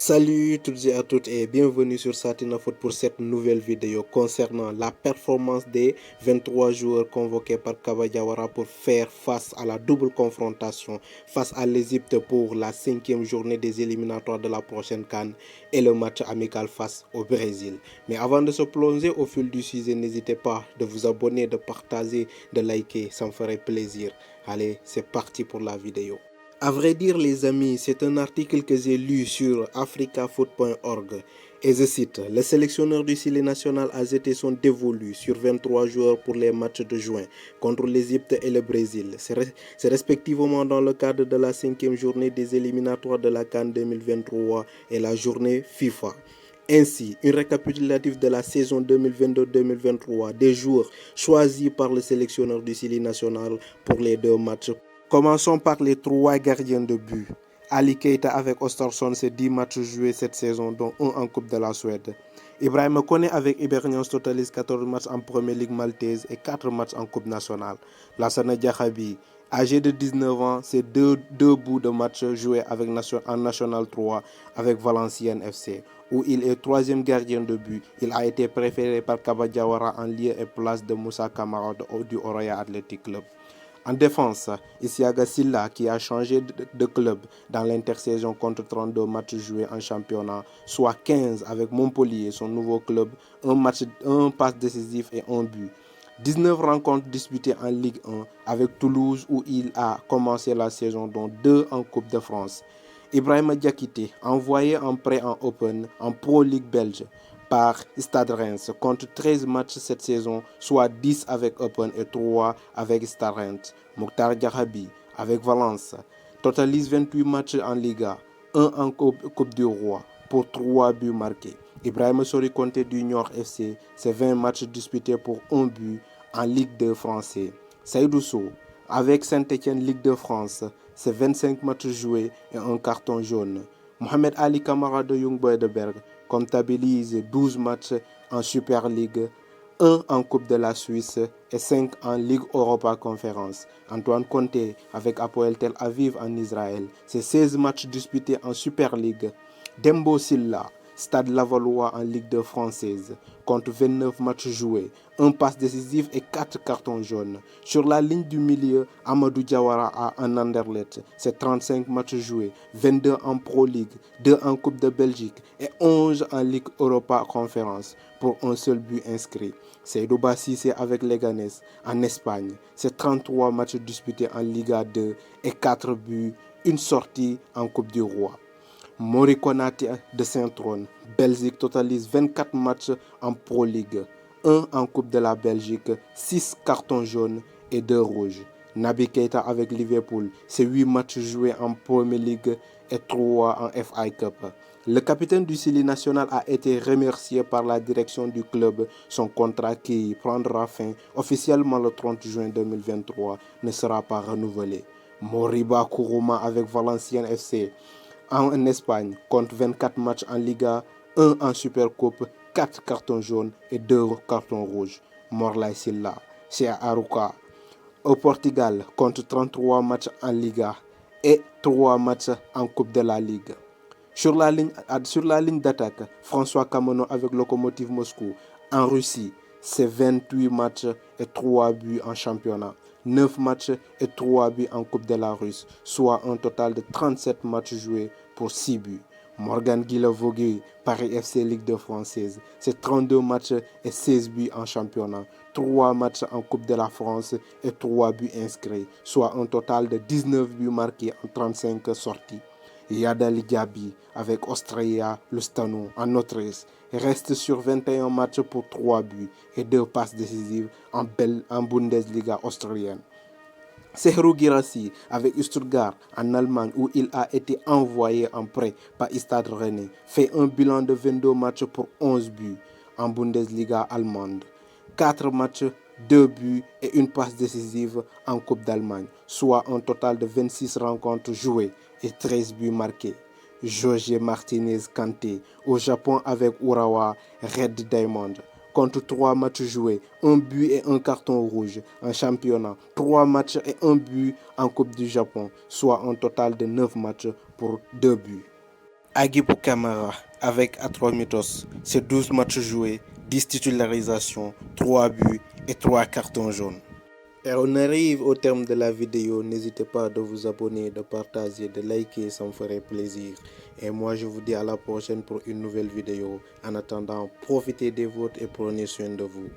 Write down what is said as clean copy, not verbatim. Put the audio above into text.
Salut toutes et à toutes et bienvenue sur Satina Foot pour cette nouvelle vidéo concernant la performance des 23 joueurs convoqués par Kaba Diawara pour faire face à la double confrontation face à l'Égypte pour la 5e journée des éliminatoires de la prochaine CAN et le match amical face au Brésil. Mais avant de se plonger au fil du sujet, n'hésitez pas de vous abonner, de partager, de liker, ça me ferait plaisir. Allez, c'est parti pour la vidéo. À vrai dire les amis, c'est un article que j'ai lu sur africafoot.org et je cite: le sélectionneur du Chili national a jeté son dévolu sur 23 joueurs pour les matchs de juin contre l'Égypte et le Brésil. C'est respectivement dans le cadre de la 5e journée des éliminatoires de la CAN 2023 et la journée FIFA. Ainsi, une récapitulative de la saison 2022-2023 des joueurs choisis par le sélectionneur du Chili national pour les deux matchs. Commençons par les 3 gardiens de but. Ali Keita avec Östersund, c'est 10 matchs joués cette saison, dont 1 en Coupe de la Suède. Ibrahima Koné avec Hibernians totalise 14 matchs en Première Ligue maltaise et 4 matchs en Coupe nationale. Lassana Diakhaby, âgé de 19 ans, c'est 2 bouts de matchs joués en National 3 avec Valenciennes FC, où il est 3e gardien de but. Il a été préféré par Kaba Diawara en lieu et place de Moussa Camara du Oroya Athletic Club. En défense, Isiaga Silla qui a changé de club dans l'intersaison contre 32 matchs joués en championnat, soit 15 avec Montpellier, son nouveau club, un passe décisif et un but. 19 rencontres disputées en Ligue 1 avec Toulouse où il a commencé la saison, dont 2 en Coupe de France. Ibrahima Diakité, envoyé en prêt en Open en Pro League belge par Stade Reims, compte 13 matchs cette saison, soit 10 avec Open et 3 avec Stade Reims. Mokhtar Diakhaby avec Valence totalise 28 matchs en Liga, 1 en Coupe du Roi pour 3 buts marqués. Ibrahima Sori Conté du Niort FC, c'est 20 matchs disputés pour 1 but en Ligue 2 français. Seydou Sow avec Saint-Etienne Ligue de France, c'est 25 matchs joués et un carton jaune. Mohamed Ali Kamara de Young Boys de Berg comptabilise 12 matchs en Super League, 1 en Coupe de la Suisse et 5 en Ligue Europa Conference. Antoine Conté avec Apoel Tel Aviv en Israël, c'est 16 matchs disputés en Super League. Dembo Silla, Stade Lavallois en Ligue 2 française, compte 29 matchs joués, 1 passe décisif et 4 cartons jaunes. Sur la ligne du milieu, Amadou Diawara en Anderlecht, c'est 35 matchs joués, 22 en Pro League, 2 en Coupe de Belgique et 11 en Ligue Europa Conference pour un seul but inscrit. Seydou Bassissé avec Leganés en Espagne, c'est 33 matchs disputés en Liga 2 et 4 buts, une sortie en Coupe du Roi. Mori Konaté de Saint-Trône, Belgique totalise 24 matchs en Pro League, 1 en Coupe de la Belgique, 6 cartons jaunes et 2 rouges. Naby Keita avec Liverpool, c'est 8 matchs joués en Premier League et 3 en FA Cup. Le capitaine du Chili national a été remercié par la direction du club. Son contrat qui prendra fin officiellement le 30 juin 2023 ne sera pas renouvelé. Moriba Kourouma avec Valenciennes FC en Espagne compte 24 matchs en Liga, 1 en Supercoupe, 4 cartons jaunes et 2 cartons rouges. Morlaye Silla chez Arouca au Portugal compte 33 matchs en Liga et 3 matchs en Coupe de la Ligue. Sur la ligne d'attaque, François Kamono avec Lokomotiv Moscou en Russie, c'est 28 matchs et 3 buts en championnat, 9 matchs et 3 buts en Coupe de la Russe, soit un total de 37 matchs joués pour 6 buts. Morgan Guilavogui, Paris FC Ligue 2 française, c'est 32 matchs et 16 buts en championnat, 3 matchs en Coupe de la France et 3 buts inscrits, soit un total de 19 buts marqués en 35 sorties. Yadali Diaby avec Austria Lustano en Autriche reste sur 21 matchs pour 3 buts et 2 passes décisives en Bundesliga austrienne. Serhou Guirassy avec Stuttgart en Allemagne où il a été envoyé en prêt par Stade Rennais fait un bilan de 22 matchs pour 11 buts en Bundesliga allemande. 4 matchs, 2 buts et une passe décisive en Coupe d'Allemagne, soit un total de 26 rencontres jouées et 13 buts marqués. Jorge Martinez Kanté au Japon avec Urawa Red Diamond compte 3 matchs joués, 1 but et 1 carton rouge en championnat, 3 matchs et 1 but en Coupe du Japon, soit un total de 9 matchs pour 2 buts. Agibou Camara avec Atromitos, c'est 12 matchs joués, 10 titularisations, 3 buts et 3 cartons jaunes. Et on arrive au terme de la vidéo. N'hésitez pas de vous abonner, de partager, de liker, ça me ferait plaisir. Et moi, je vous dis à la prochaine pour une nouvelle vidéo. En attendant, profitez des vôtres et prenez soin de vous.